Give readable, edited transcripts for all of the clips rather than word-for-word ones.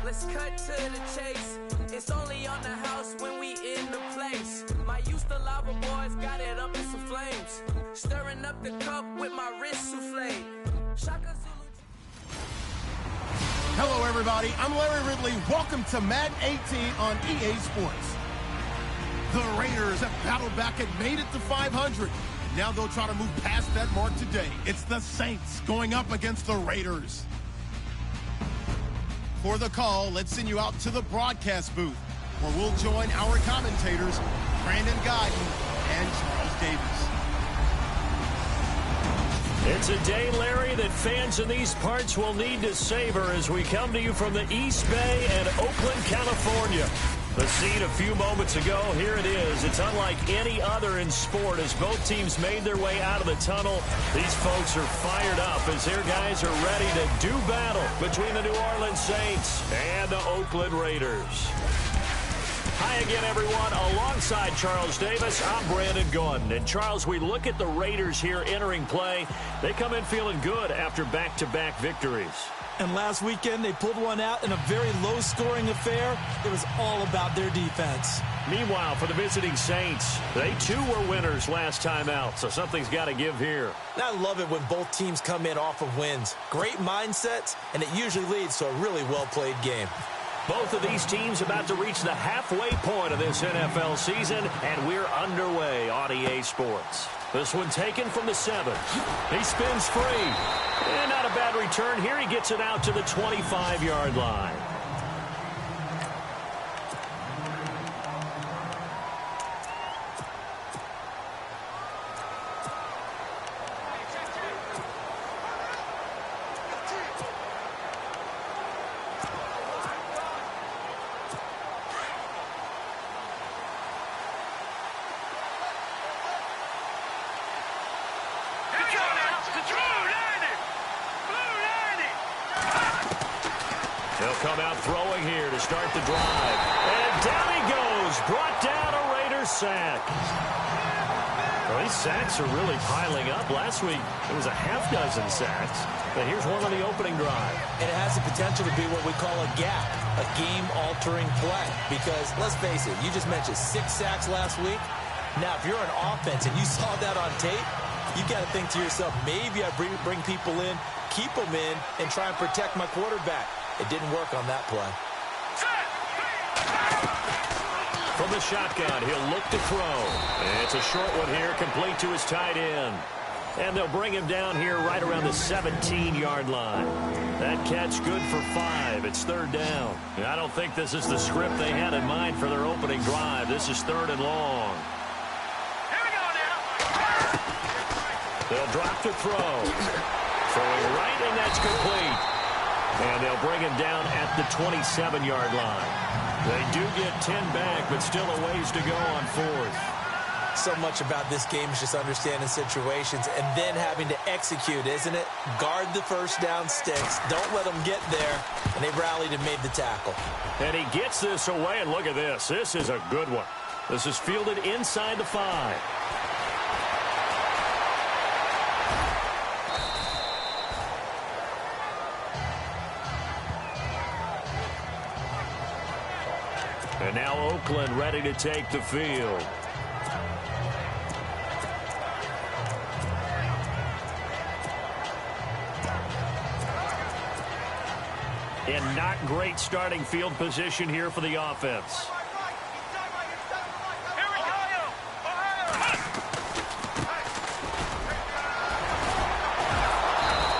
Let's cut to the chase. It's only on the house when we in the place. My used to lava boys got it up in some flames. Stirring up the cup with my wrist souffle. Shaka Zulu. Hello, everybody. I'm Larry Ridley. Welcome to Madden 18 on EA Sports. The Raiders have battled back and made it to 500. Now they'll try to move past that mark today. It's the Saints going up against the Raiders. For the call, let's send you out to the broadcast booth, where we'll join our commentators, Brandon Gaudin and Charles Davis. It's a day, Larry, that fans in these parts will need to savor as we come to you from the East Bay and Oakland, California. The scene a few moments ago, here it is. It's unlike any other in sport as both teams made their way out of the tunnel. These folks are fired up as their guys are ready to do battle between the New Orleans Saints and the Oakland Raiders. Hi again, everyone. Alongside Charles Davis, I'm Brandon Gaudin. And Charles, we look at the Raiders here entering play. They come in feeling good after back-to-back victories. And last weekend, they pulled one out in a very low-scoring affair. It was all about their defense. Meanwhile, for the visiting Saints, they too were winners last time out, so something's got to give here. I love it when both teams come in off of wins. Great mindsets, and it usually leads to a really well-played game. Both of these teams about to reach the halfway point of this NFL season, and we're underway on EA Sports. This one taken from the 7. He spins free. And not a bad return here. He gets it out to the 25-yard line. They'll come out throwing here to start the drive. And down he goes. Brought down a Raiders sack. Well, these sacks are really piling up. Last week, it was a half dozen sacks. But here's one on the opening drive. And it has the potential to be what we call a gap, a game-altering play. Because, let's face it, you just mentioned 6 sacks last week. Now, if you're an offense and you saw that on tape, you got to think to yourself, maybe I bring people in, keep them in, and try and protect my quarterback. It didn't work on that play. From the shotgun, he'll look to throw. And it's a short one here, complete to his tight end. And they'll bring him down here right around the 17-yard line. That catch good for 5. It's 3rd down. I don't think this is the script they had in mind for their opening drive. This is 3rd and long. Here we go now. They'll drop to throw. Throwing right, and that's complete. And they'll bring him down at the 27-yard line. They do get 10 back, but still a ways to go on 4th. So much about this game is just understanding situations and then having to execute, isn't it? Guard the first down sticks. Don't let them get there. And they rallied and made the tackle. And he gets this away, and look at this. This is a good one. This is fielded inside the 5. And now Oakland ready to take the field. And not great starting field position here for the offense.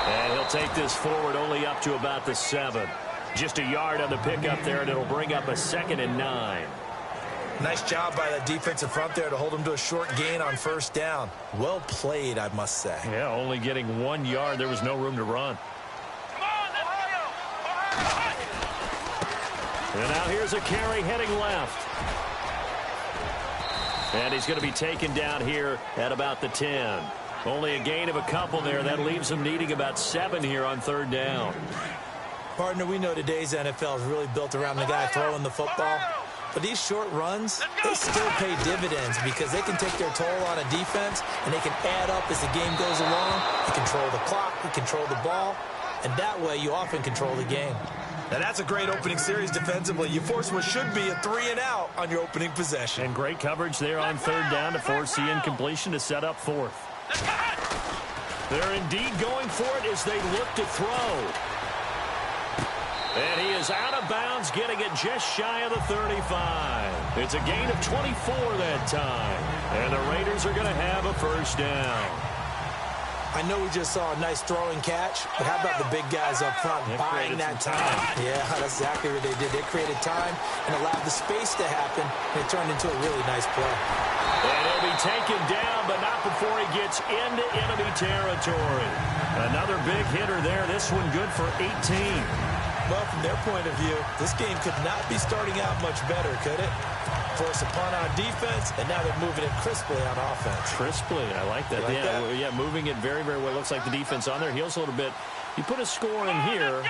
And he'll take this forward only up to about the 7. Just a yard on the pickup there, and it'll bring up a 2nd and 9. Nice job by the defensive front there to hold him to a short gain on 1st down. Well played, I must say. Yeah, only getting 1 yard. There was no room to run. And now here's a carry heading left. And he's going to be taken down here at about the 10. Only a gain of a couple there. That leaves him needing about 7 here on 3rd down. Partner, we know today's NFL is really built around the guy throwing the football. But these short runs, they still pay dividends because they can take their toll on a defense and they can add up as the game goes along. They control the clock, they control the ball, and that way you often control the game. Now that's a great opening series defensively. You force what should be a 3-and-out on your opening possession. And great coverage there on third down to force the incompletion to set up fourth. They're indeed going for it as they look to throw. And he is out of bounds, getting it just shy of the 35. It's a gain of 24 that time. And the Raiders are going to have a first down. I know we just saw a nice throwing catch, but how about the big guys up front buying that time? Yeah, that's exactly what they did. They created time and allowed the space to happen, and it turned into a really nice play. And he'll be taken down, but not before he gets into enemy territory. Another big hitter there. This one good for 18. Well, from their point of view, this game could not be starting out much better, could it? Force a punt on defense, and now they're moving it crisply on offense. Crisply, I like that. Yeah, moving it very, very well. Looks like the defense on their heels a little bit. You put a score in here,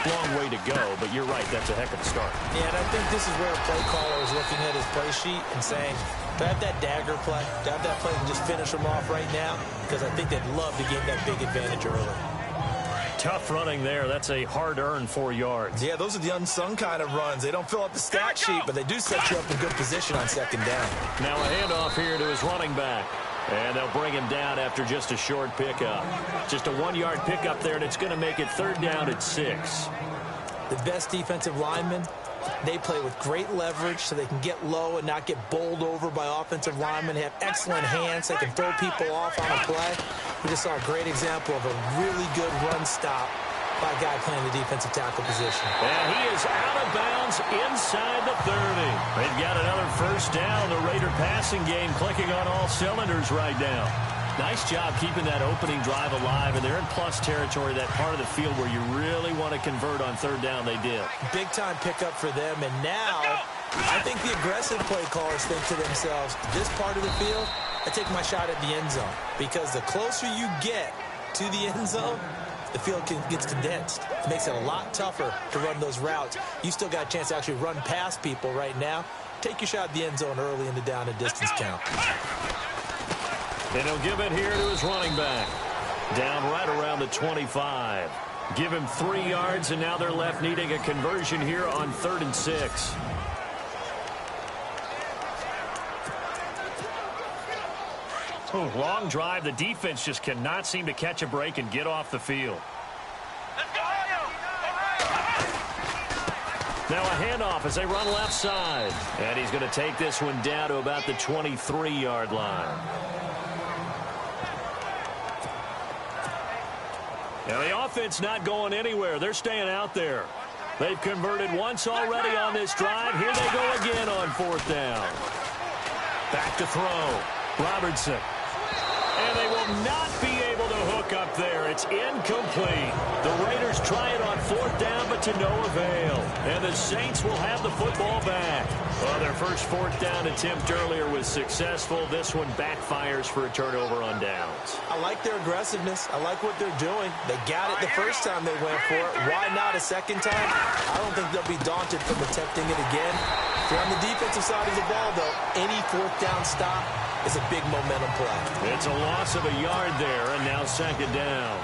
long way to go, but you're right, that's a heck of a start. Yeah, and I think this is where a play caller is looking at his play sheet and saying, do I have that dagger play? Do I have that play and just finish them off right now? Because I think they'd love to get that big advantage early. Tough running there. That's a hard-earned 4 yards. Yeah, those are the unsung kind of runs. They don't fill up the stat sheet, but they do set you up in good position on second down. Now a handoff here to his running back. And they'll bring him down after just a short pickup. Just a 1-yard pickup there, and it's going to make it third down at 6. The best defensive linemen, they play with great leverage so they can get low and not get bowled over by offensive linemen. They have excellent hands. They can throw people off on a play. We just saw a great example of a really good run stop by a guy playing the defensive tackle position. And he is out of bounds inside the 30. They've got another first down. The Raider passing game clicking on all cylinders right now. Nice job keeping that opening drive alive, and they're in plus territory, that part of the field where you really want to convert on third down. They did. Big-time pickup for them, and now I think the aggressive play callers think to themselves, this part of the field, I take my shot at the end zone, because the closer you get to the end zone, the field gets condensed. It makes it a lot tougher to run those routes. You still got a chance to actually run past people right now. Take your shot at the end zone early in the down and distance count. And he'll give it here to his running back. Down right around the 25. Give him 3 yards, and now they're left needing a conversion here on 3rd and 6. Oh, long drive. The defense just cannot seem to catch a break and get off the field. Now a handoff as they run left side. And he's going to take this one down to about the 23-yard line. Now the offense not going anywhere. They're staying out there. They've converted once already on this drive. Here they go again on 4th down. Back to throw. Robertson. And they will not be able to hook up there. It's incomplete. The Raiders try it on 4th down, but to no avail. And the Saints will have the football back. Well, their first 4th down attempt earlier was successful. This one backfires for a turnover on downs. I like their aggressiveness. I like what they're doing. They got it the first time they went for it. Why not a second time? I don't think they'll be daunted from attempting it again. If you're on the defensive side of the ball, though, any 4th down stop is a big momentum play. It's a loss of a yard there, and now 2nd down.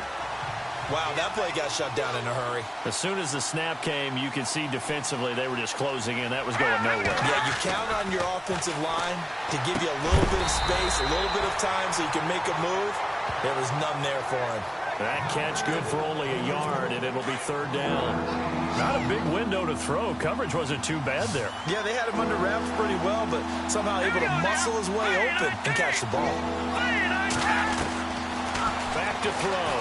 Wow, that play got shut down in a hurry. As soon as the snap came, you could see defensively they were just closing in. That was going nowhere. Yeah, you count on your offensive line to give you a little bit of space, a little bit of time so you can make a move. There was none there for him. That catch good for only a yard, and it'll be 3rd down. Not a big window to throw. Coverage wasn't too bad there. Yeah, they had him under wraps pretty well, but somehow able to muscle his way open and catch the ball. Back to throw.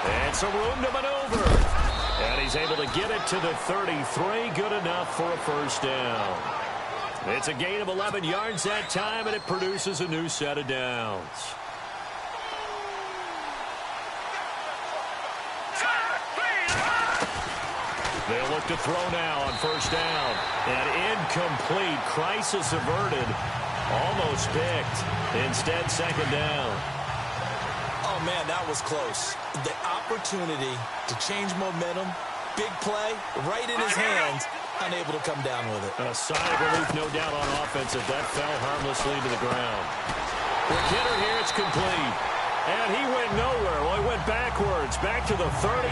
And some room to maneuver. And he's able to get it to the 33. Good enough for a first down. It's a gain of 11 yards that time, and it produces a new set of downs. They'll look to throw now on 1st down. And incomplete. Crisis averted. Almost picked. Instead, 2nd down. Oh, man, that was close. The opportunity to change momentum, big play, right in his hands, unable to come down with it. A sigh of relief, no doubt, on offense if that fell harmlessly to the ground. Quick hitter here, it's complete. And he went nowhere. Well, he went backwards, back to the 33.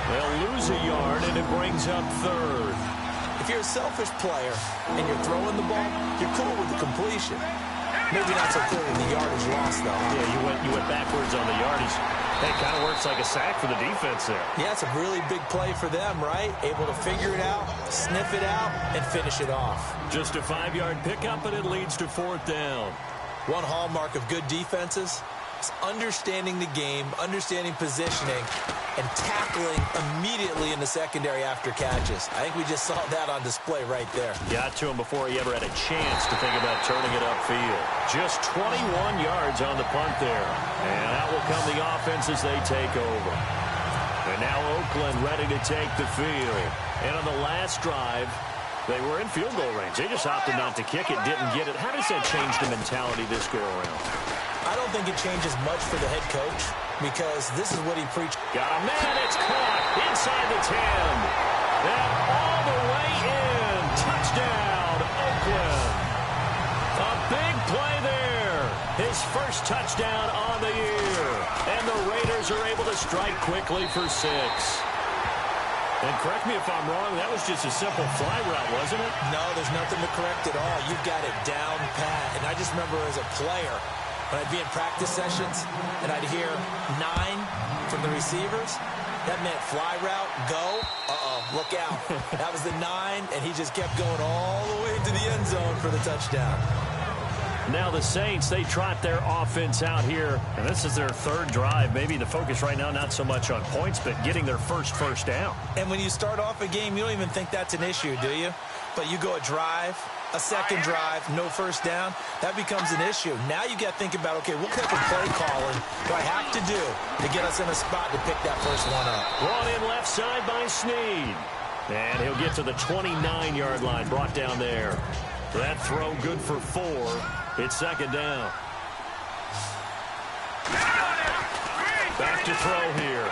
They'll lose a yard, and it brings up third. If you're a selfish player and you're throwing the ball, you're cool with the completion. Maybe not so cool with the yardage loss, though. Yeah, you went backwards on the yardage. That kind of works like a sack for the defense there. Yeah, it's a really big play for them, right? Able to figure it out, sniff it out, and finish it off. Just a 5-yard pickup, and it leads to fourth down. One hallmark of good defenses is understanding the game, understanding positioning, and tackling immediately in the secondary after catches. I think we just saw that on display right there. Got to him before he ever had a chance to think about turning it upfield. Just 21 yards on the punt there. And out will come the offense as they take over. And now Oakland ready to take the field. And on the last drive, they were in field goal range. They just opted not to kick it, didn't get it. How does that change the mentality this go around? I don't think it changes much for the head coach because this is what he preached. Got a man, it's caught inside the 10. And all the way in. Touchdown, Oakland. A big play there. His first touchdown on the year. And the Raiders are able to strike quickly for 6. And correct me if I'm wrong, that was just a simple fly route, wasn't it? No, there's nothing to correct at all. You've got it down pat. And I just remember as a player, when I'd be in practice sessions and I'd hear 9 from the receivers, that meant fly route, go, look out. That was the 9, and he just kept going all the way to the end zone for the touchdown. Now the Saints, they trot their offense out here, and this is their third drive. Maybe the focus right now not so much on points, but getting their first down. And when you start off a game, you don't even think that's an issue, do you? But you go a drive, a second drive, no first down, that becomes an issue. Now you got to think about, okay, what type of play calling do I have to do to get us in a spot to pick that first one up? Brought in left side by Snead. And he'll get to the 29-yard line, brought down there. That throw good for 4. It's second down. Back to throw here.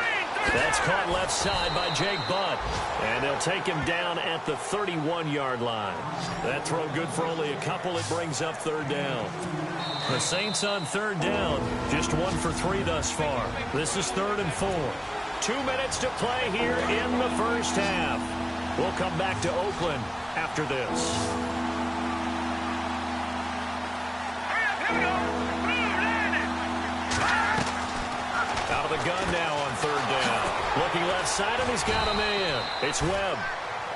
That's caught left side by Jake Butt. And they'll take him down at the 31-yard line. That throw good for only a couple. It brings up third down. The Saints on third down. Just 1 for 3 thus far. This is 3rd and 4. 2 minutes to play here in the first half. We'll come back to Oakland after this. Out of the gun now on third down. Looking left side, and he's got a man. It's Webb.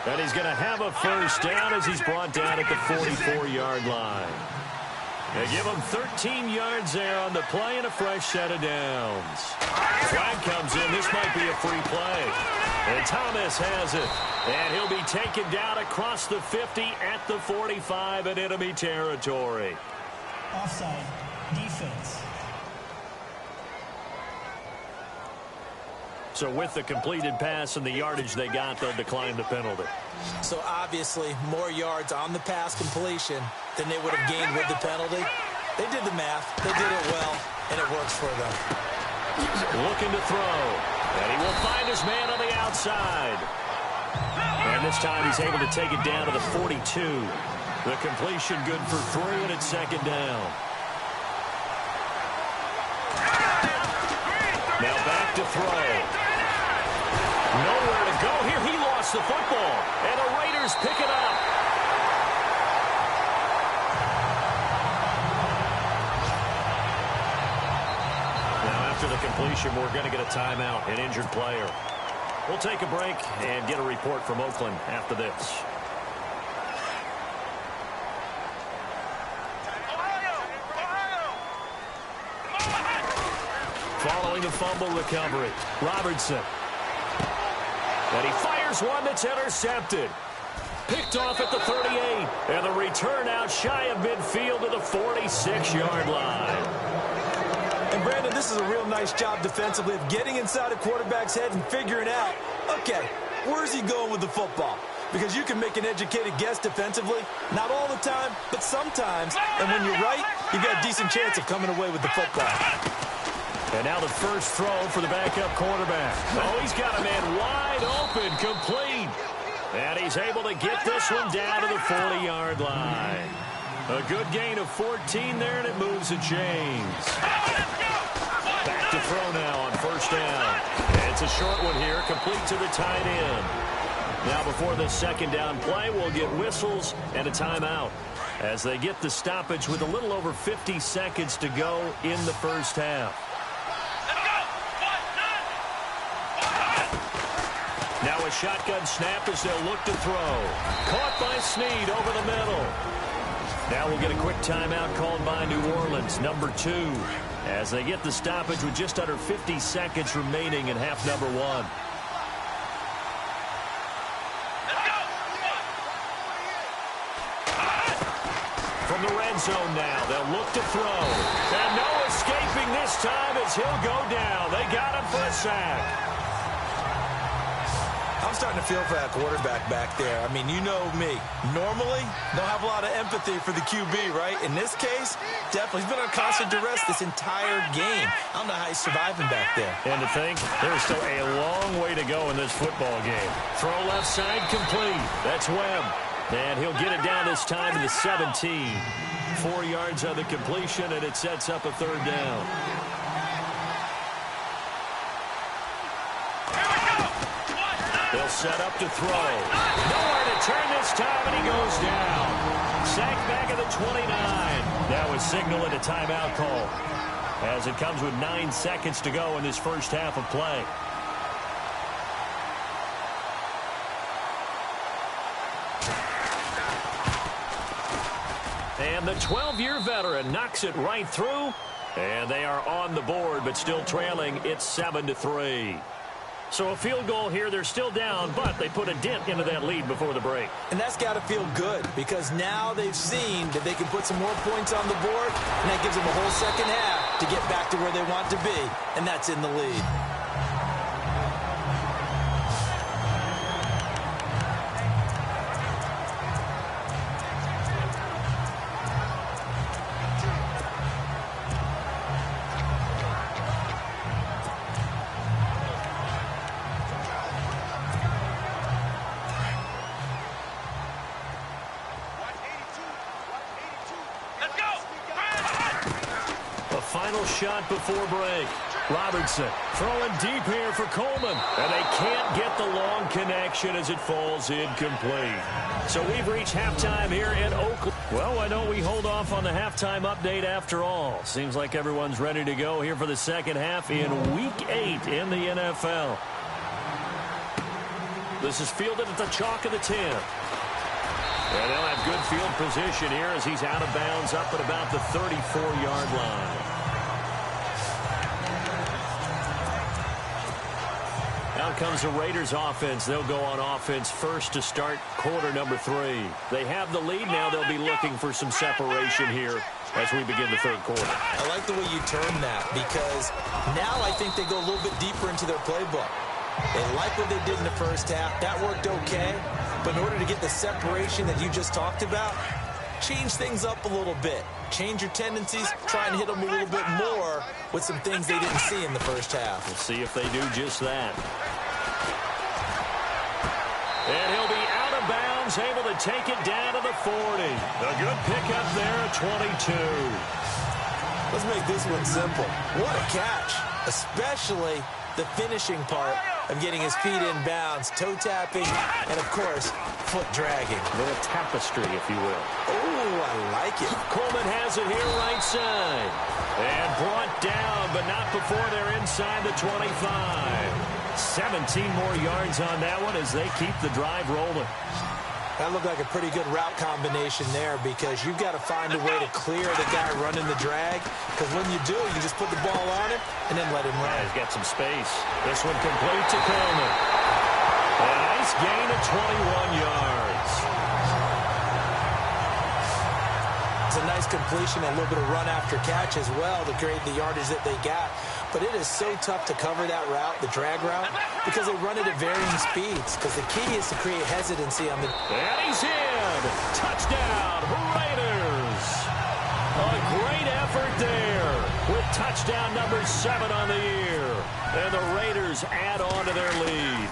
And he's going to have a first down as he's brought down at the 44-yard line. They give him 13 yards there on the play and a fresh set of downs. Flag comes in. This might be a free play. And Thomas has it. And he'll be taken down across the 50 at the 45 in enemy territory. Offside. Defense. So with the completed pass and the yardage they got, they'll decline the penalty. So obviously more yards on the pass completion than they would have gained with the penalty. They did the math. They did it well, and it works for them. Looking to throw. And he will find his man on the outside. And this time he's able to take it down to the 42. The completion good for 3, and it's second down. Now back to throw. Nowhere to go here. He lost the football. And the Raiders pick it up. Now after the completion, we're going to get a timeout, an injured player. We'll take a break and get a report from Oakland after this. Following the fumble recovery, Robertson. And he fires one that's intercepted. Picked off at the 38. And the return out shy of midfield to the 46-yard line. And Brandon, this is a real nice job defensively of getting inside a quarterback's head and figuring out, okay, where's he going with the football? Because you can make an educated guess defensively. Not all the time, but sometimes. And when you're right, you've got a decent chance of coming away with the football. And now the first throw for the backup quarterback. Oh, he's got a man wide open, complete. And he's able to get this one down to the 40-yard line. A good gain of 14 there, and it moves the chains. Back to throw now on first down. And it's a short one here, complete to the tight end. Now before the second down play, we'll get whistles and a timeout as they get the stoppage with a little over 50 seconds to go in the first half. Now a shotgun snap as they'll look to throw. Caught by Snead over the middle. Now we'll get a quick timeout called by New Orleans, number 2, as they get the stoppage with just under 50 seconds remaining in half number 1. From the red zone now, they'll look to throw. And no escaping this time as he'll go down. They got him for a sack. I'm starting to feel for that quarterback back there. I mean, you know me. Normally, don't have a lot of empathy for the QB, right? In this case, definitely. He's been on constant duress this entire game. I don't know how he's surviving back there. And to think, there's still a long way to go in this football game. Throw left side complete. That's Webb. And he'll get it down this time to the 17. 4 yards on the completion, and it sets up a third down. They'll set up to throw. Nowhere to turn this time, and he goes down. Sacked back at the 29. That was signaling a timeout call as it comes with 9 seconds to go in this first half of play. And the 12-year veteran knocks it right through. And they are on the board, but still trailing. It's 7-3. So a field goal here. They're still down, but they put a dent into that lead before the break. And that's got to feel good because now they've seen that they can put some more points on the board, and that gives them a whole second half to get back to where they want to be, and that's in the lead. Shot before break. Robertson throwing deep here for Coleman. And they can't get the long connection as it falls incomplete. So we've reached halftime here in Oakland. Well, why don't we hold off on the halftime update after all? Seems like everyone's ready to go here for the second half in Week 8 in the NFL. This is fielded at the chalk of the 10. And they'll have good field position here as he's out of bounds up at about the 34-yard line. Out comes the Raiders offense. They'll go on offense first to start quarter number 3. They have the lead now. They'll be looking for some separation here as we begin the third quarter. I like the way you term that because now I think they go a little bit deeper into their playbook. They like what they did in the first half. That worked okay. But in order to get the separation that you just talked about, change things up a little bit. Change your tendencies. Try and hit them a little bit more with some things they didn't see in the first half. We'll see if they do just that. And he'll be out of bounds, able to take it down to the 40. A good pickup there at 22. Let's make this one simple. What a catch, especially the finishing part of getting his feet in bounds, toe tapping, and, of course, foot dragging. A little tapestry, if you will. Oh, I like it. Coleman has it here right side. And brought down, but not before they're inside the 25. 17 more yards on that one as they keep the drive rolling. That looked like a pretty good route combination there because you've got to find a way to clear the guy running the drag because when you do, you just put the ball on him and then let him run. Yeah, he's got some space. This one complete to Coleman. A nice gain of 21 yards. It's a nice completion and a little bit of run after catch as well to create the yardage that they got. But it is so tough to cover that route, the drag route, because they run it at varying speeds. Because the key is to create hesitancy on the... And he's in! Touchdown, Raiders! A great effort there with touchdown number 7 on the year. And the Raiders add on to their lead.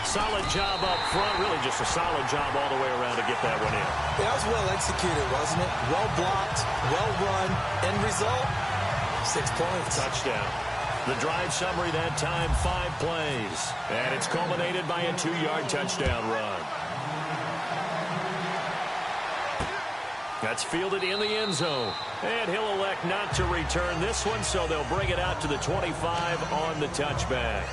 Solid job up front, really just a solid job all the way around to get that one in. That was well executed, wasn't it? Well blocked, well run, end result. 6 points. Touchdown. The drive summary that time, 5 plays. And it's culminated by a 2-yard touchdown run. That's fielded in the end zone. And he'll elect not to return this one, so they'll bring it out to the 25 on the touchback.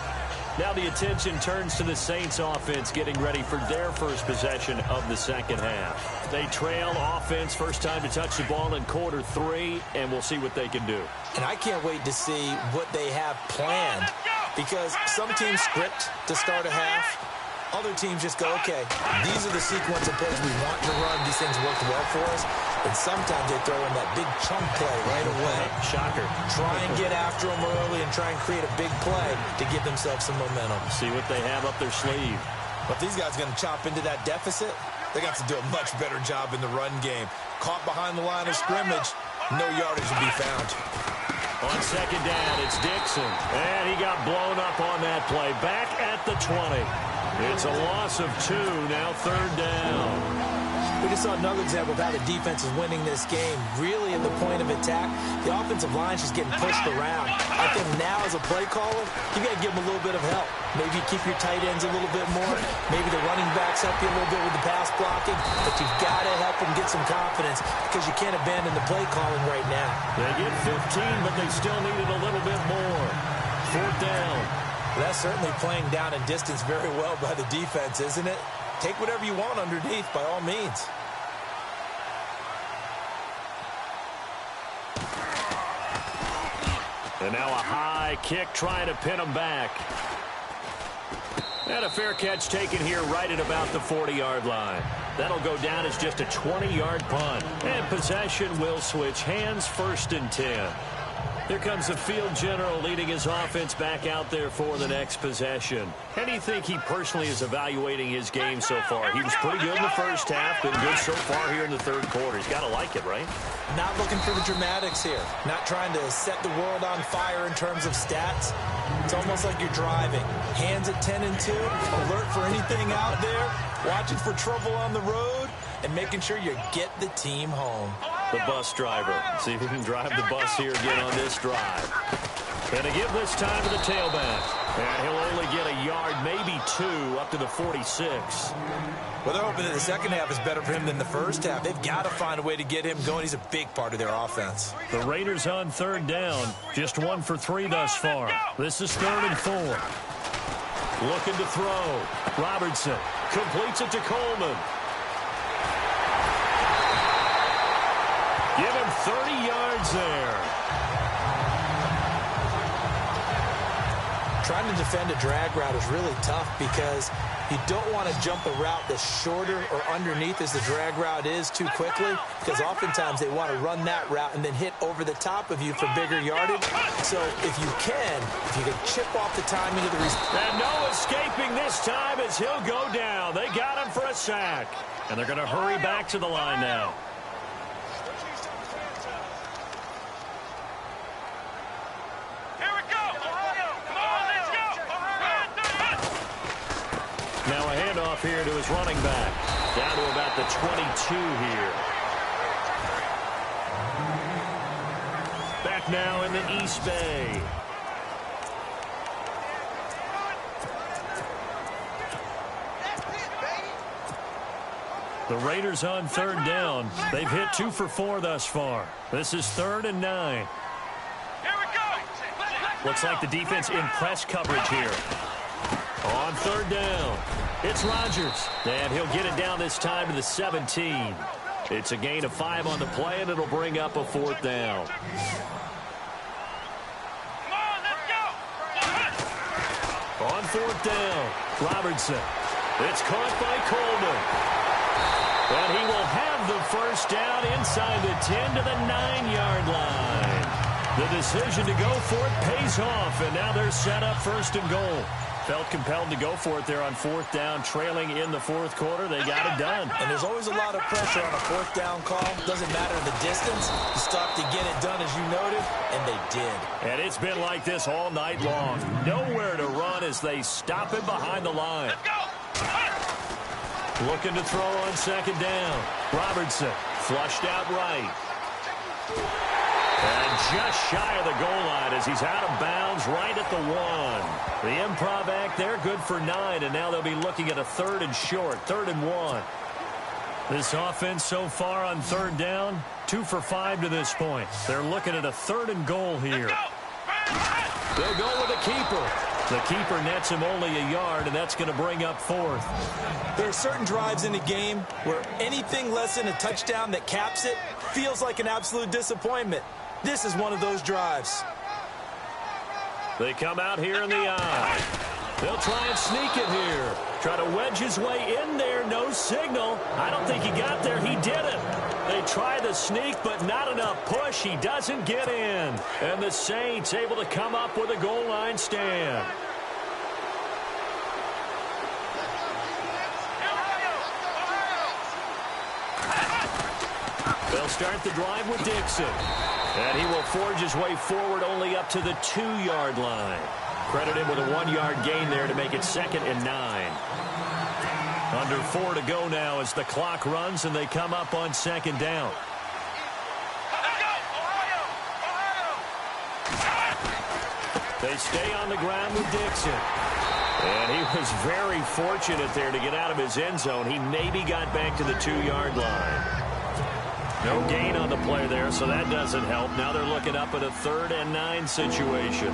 Now the attention turns to the Saints offense getting ready for their first possession of the second half. They trail offense, first time to touch the ball in quarter 3, and we'll see what they can do. And I can't wait to see what they have planned, because some teams script to start a half. Other teams just go, okay, these are the sequence of plays we want to run. These things worked well for us. And sometimes they throw in that big chunk play right away. Shocker. Try and get after them early and try and create a big play to give themselves some momentum. See what they have up their sleeve. But these guys are going to chop into that deficit. They got to do a much better job in the run game. Caught behind the line of scrimmage, no yardage to be found. On second down, it's Dixon. And he got blown up on that play. Back at the 20. It's a loss of 2, now third down. We just saw another example of how the defense is winning this game. Really at the point of attack, the offensive line is just getting pushed around. I think now as a play caller, you got to give them a little bit of help. Maybe keep your tight ends a little bit more. Maybe the running backs help you a little bit with the pass blocking. But you've got to help them get some confidence, because you can't abandon the play calling right now. They get 15, but they still needed a little bit more. Fourth down. That's certainly playing down and distance very well by the defense, isn't it? Take whatever you want underneath, by all means. And now a high kick trying to pin him back. And a fair catch taken here right at about the 40-yard line. That'll go down as just a 20-yard punt. And possession will switch hands, 1st and 10. Here comes the field general leading his offense back out there for the next possession. How do you think he personally is evaluating his game so far? He was pretty good in the first half, been good so far here in the third quarter. He's got to like it, right? Not looking for the dramatics here. Not trying to set the world on fire in terms of stats. It's almost like you're driving. Hands at 10 and 2, alert for anything out there, watching for trouble on the road, and making sure you get the team home. The bus driver. See if he can drive the bus here again on this drive. And to give this time to the tailback. And he'll only get a yard, maybe 2, up to the 46. Well, they're hoping that the second half is better for him than the first half. They've got to find a way to get him going. He's a big part of their offense. The Raiders on third down. Just 1 for 3 thus far. This is 3rd and 4. Looking to throw. Robertson completes it to Coleman. Give him 30 yards there. Trying to defend a drag route is really tough, because you don't want to jump a route that's shorter or underneath as the drag route is too quickly, because oftentimes they want to run that route and then hit over the top of you for bigger yardage. So if you can chip off the timing of the and no escaping this time as he'll go down. They got him for a sack. And they're going to hurry back to the line now. Now a handoff here to his running back. Down to about the 22 here. Back now in the East Bay. The Raiders on third down. They've hit 2 for 4 thus far. This is 3rd and 9. Looks like the defense in press coverage here. On third down, it's Rodgers. And he'll get it down this time to the 17. It's a gain of 5 on the play, and it'll bring up a 4th down. On 4th down, Robertson. It's caught by Coleman. And he will have the first down inside the 10 to the 9-yard line. The decision to go for it pays off, and now they're set up 1st and goal. Felt compelled to go for it there on 4th down, trailing in the 4th quarter. They got it done. And there's always a lot of pressure on a 4th down call. Doesn't matter the distance. You stop to get it done, as you noted, and they did. And it's been like this all night long. Nowhere to run as they stop him behind the line. Looking to throw on 2nd down. Robertson flushed out right. And just shy of the goal line as he's out of bounds right at the 1. The improv act there, good for 9, and now they'll be looking at a 3rd and short, 3rd and 1. This offense so far on 3rd down, 2 for 5 to this point. They're looking at a 3rd and goal here. They'll go with the keeper. The keeper nets him only a yard, and that's going to bring up 4th. There are certain drives in a game where anything less than a touchdown that caps it feels like an absolute disappointment. This is one of those drives. They come out here in the eye. They'll try and sneak it here. Try to wedge his way in there. No signal. I don't think he got there. He didn't. They try the sneak, but not enough push. He doesn't get in. And the Saints able to come up with a goal line stand. They'll start the drive with Dixon. And he will forge his way forward only up to the 2-yard line. Credit him with a 1-yard gain there to make it 2nd and 9. Under 4 to go now as the clock runs and they come up on 2nd down. They stay on the ground with Dixon. And he was very fortunate there to get out of his end zone. He maybe got back to the 2-yard line. No gain on the play there, so that doesn't help. Now they're looking up at a 3rd and 9 situation.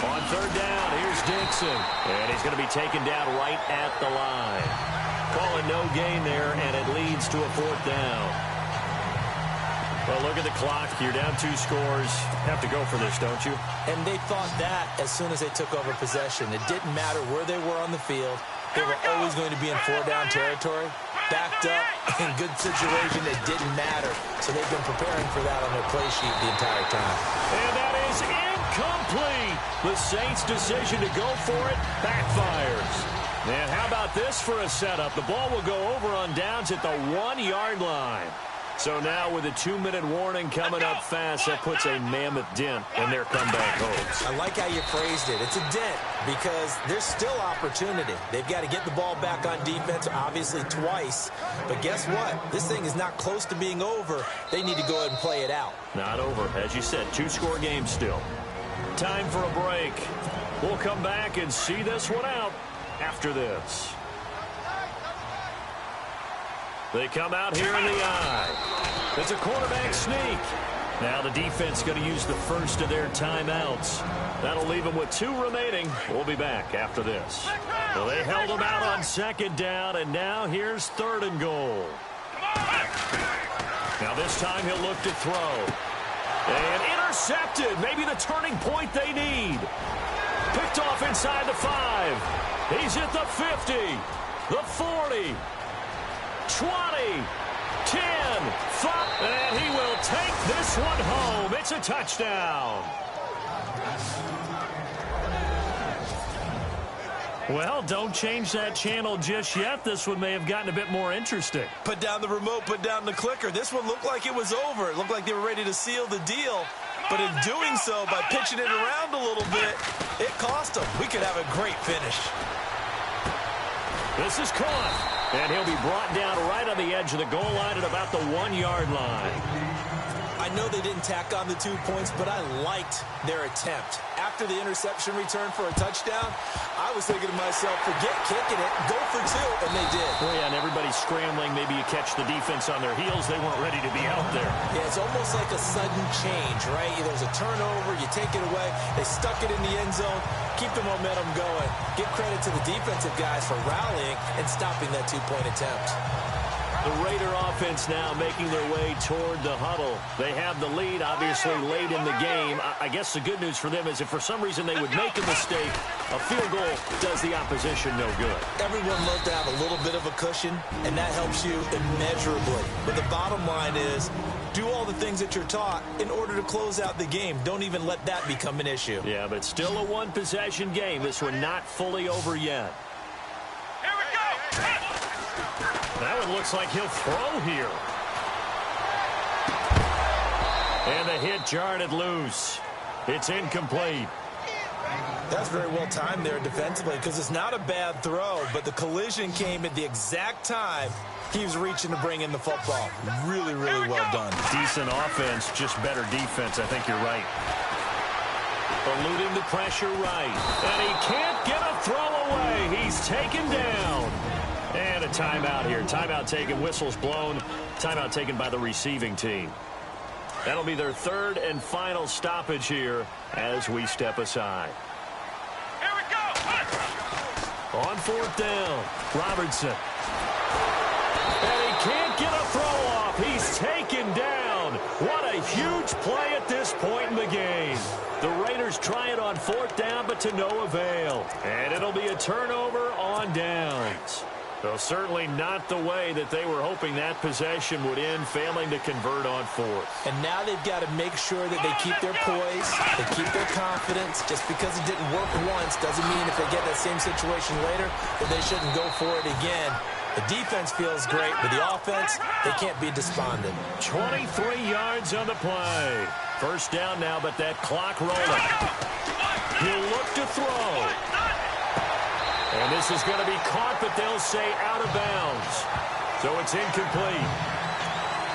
On 3rd down, here's Dixon. And he's going to be taken down right at the line. Call it no gain there, and it leads to a 4th down. Well, look at the clock. You're down 2 scores. Have to go for this, don't you? And they thought that as soon as they took over possession. It didn't matter where they were on the field. They were always going to be in 4-down territory. Backed up, in good situation, it didn't matter. So they've been preparing for that on their play sheet the entire time. And that is incomplete. The Saints' decision to go for it backfires. And how about this for a setup? The ball will go over on downs at the 1-yard line. So now with a 2-minute warning coming up fast, that puts a mammoth dent in their comeback hopes. I like how you phrased it. It's a dent because there's still opportunity. They've got to get the ball back on defense, obviously twice. But guess what? This thing is not close to being over. They need to go ahead and play it out. Not over. As you said, 2-score game still. Time for a break. We'll come back and see this one out after this. They come out here in the eye. It's a quarterback sneak. Now the defense going to use the first of their timeouts. That'll leave them with 2 remaining. We'll be back after this. Well, they held them out on 2nd down, and now here's 3rd and goal. Now this time he'll look to throw. And intercepted. Maybe the turning point they need. Picked off inside the 5. He's at the 50. The 40. 20, 10, 5, and he will take this one home. It's a touchdown. Well, don't change that channel just yet. This one may have gotten a bit more interesting. Put down the remote, put down the clicker. This one looked like it was over. It looked like they were ready to seal the deal. But in doing so, by pitching it around a little bit, it cost them. We could have a great finish. This is caught. And he'll be brought down right on the edge of the goal line at about the 1-yard line. I know they didn't tack on the 2 points, but I liked their attempt. After the interception return for a touchdown, I was thinking to myself, forget kicking it, go for 2, and they did. Oh, yeah, and everybody's scrambling. Maybe you catch the defense on their heels. They weren't ready to be out there. Yeah, it's almost like a sudden change, right? There's a turnover, you take it away, they stuck it in the end zone, keep the momentum going. Give credit to the defensive guys for rallying and stopping that 2-point attempt. The Raider offense now making their way toward the huddle. They have the lead, obviously, late in the game. I guess the good news for them is if for some reason they would make a mistake, a field goal does the opposition no good. Everyone loves to have a little bit of a cushion, and that helps you immeasurably. But the bottom line is, do all the things that you're taught in order to close out the game. Don't even let that become an issue. Yeah, but still a 1-possession game. This one not fully over yet. Here we go! That one looks like he'll throw here. And the hit jarred it loose. It's incomplete. That's very well timed there defensively because it's not a bad throw, but the collision came at the exact time he was reaching to bring in the football. Really, really well done. Decent offense, just better defense. I think you're right. Eluding the pressure right. And he can't get a throw away. He's taken down. And a timeout here. Timeout taken, whistles blown. Timeout taken by the receiving team. That'll be their third and final stoppage here as we step aside. Here we go. On fourth down, Robertson. And he can't get a throw off. He's taken down. What a huge play at this point in the game. The Raiders try it on fourth down, but to no avail. And it'll be a turnover on downs. So certainly not the way that they were hoping that possession would end, failing to convert on fourth. And now they've got to make sure that they keep their poise, they keep their confidence. Just because it didn't work once doesn't mean if they get that same situation later that they shouldn't go for it again. The defense feels great, but the offense, they can't be despondent. 23 yards on the play. First down now, but that clock rolling. He'll look to throw. And this is going to be caught, but they'll say out of bounds. So it's incomplete.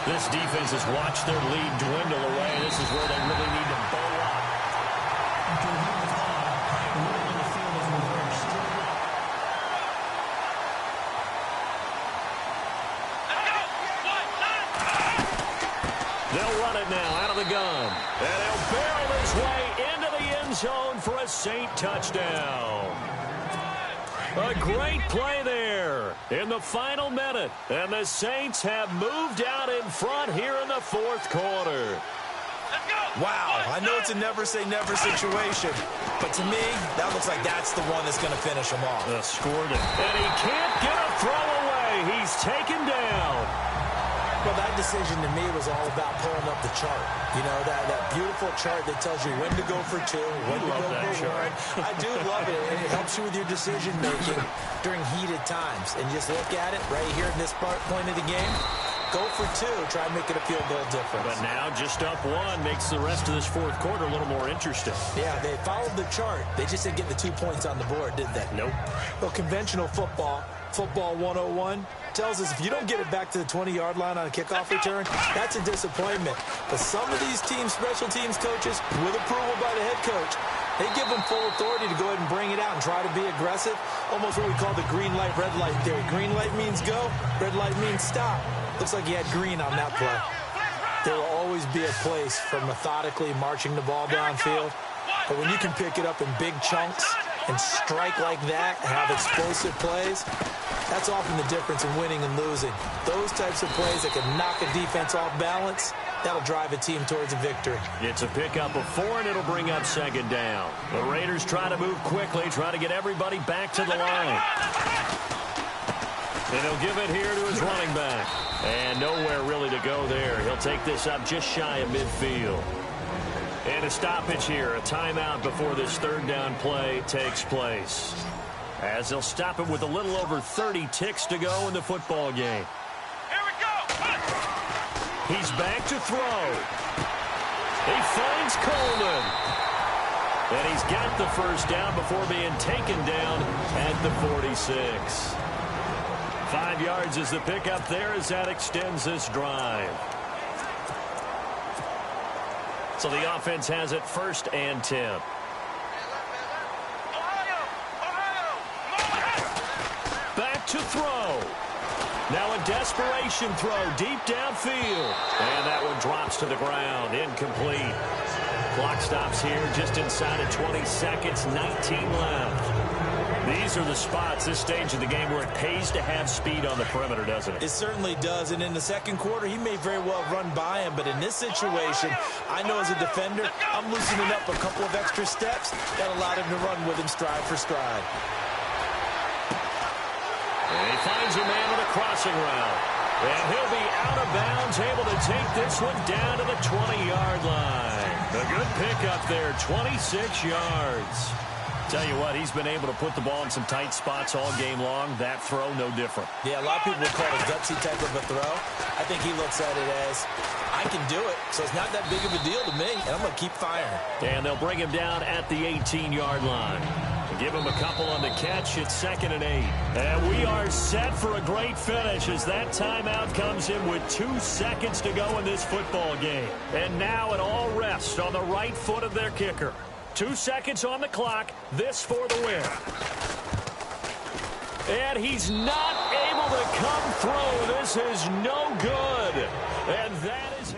This defense has watched their lead dwindle away. This is where they really need to bow up. They'll run it now out of the gun. And he'll barrel his way into the end zone for a Saint touchdown. A great play there in the final minute. And the Saints have moved out in front here in the fourth quarter. Wow, I know it's a never-say-never situation, but to me, that looks like that's the one that's going to finish them off. Scored it. And he can't get a throw away. He's taken down. Well, that decision to me was all about pulling up the chart. You know, that beautiful chart that tells you when to go for two, when to go for one. I do love it. It helps you with your decision-making during heated times. And just look at it right here in this point of the game. Go for two. Try and make it a field goal difference. But now just up one makes the rest of this fourth quarter a little more interesting. Yeah, they followed the chart. They just didn't get the 2 points on the board, did they? Nope. Well, conventional football 101, tells us if you don't get it back to the 20-yard line on a kickoff return, that's a disappointment. But some of these teams, special teams coaches, with approval by the head coach, they give them full authority to go ahead and bring it out and try to be aggressive. Almost what we call the green light, red light theory. Green light means go, red light means stop. Looks like he had green on that play. There will always be a place for methodically marching the ball downfield. But when you can pick it up in big chunks and strike like that, have explosive plays, that's often the difference in winning and losing. Those types of plays that can knock a defense off balance, that'll drive a team towards a victory. It's a pickup of 4, and it'll bring up second down. The Raiders try to move quickly, try to get everybody back to the line. And he'll give it here to his running back. And nowhere really to go there. He'll take this up just shy of midfield. And a stoppage here, a timeout before this third down play takes place. As they'll stop it with a little over 30 ticks to go in the football game. Here we go. He's back to throw. He finds Coleman. And he's got the first down before being taken down at the 46. 5 yards is the pickup there as that extends this drive. So the offense has it 1st and 10. Back to throw. Now a desperation throw deep downfield. And that one drops to the ground. Incomplete. Clock stops here just inside of 20 seconds. 19 left. These are the spots, this stage of the game, where it pays to have speed on the perimeter, doesn't it? It certainly does. And in the second quarter, he may very well run by him. But in this situation, I know as a defender, I'm loosening up a couple of extra steps that allowed him to run with him stride for stride. And he finds a man with a crossing route. And he'll be out of bounds, able to take this one down to the 20-yard line. A good pickup there, 26 yards. Tell you what, he's been able to put the ball in some tight spots all game long. That throw, no different. Yeah, a lot of people would call it a gutsy type of a throw. I think he looks at it as, I can do it, so it's not that big of a deal to me, and I'm going to keep firing. And they'll bring him down at the 18-yard line. Give him a couple on the catch. It's 2nd and 8. And we are set for a great finish as that timeout comes in with 2 seconds to go in this football game. And now it all rests on the right foot of their kicker. 2 seconds on the clock. This for the win. And he's not able to come through. This is no good. And that is...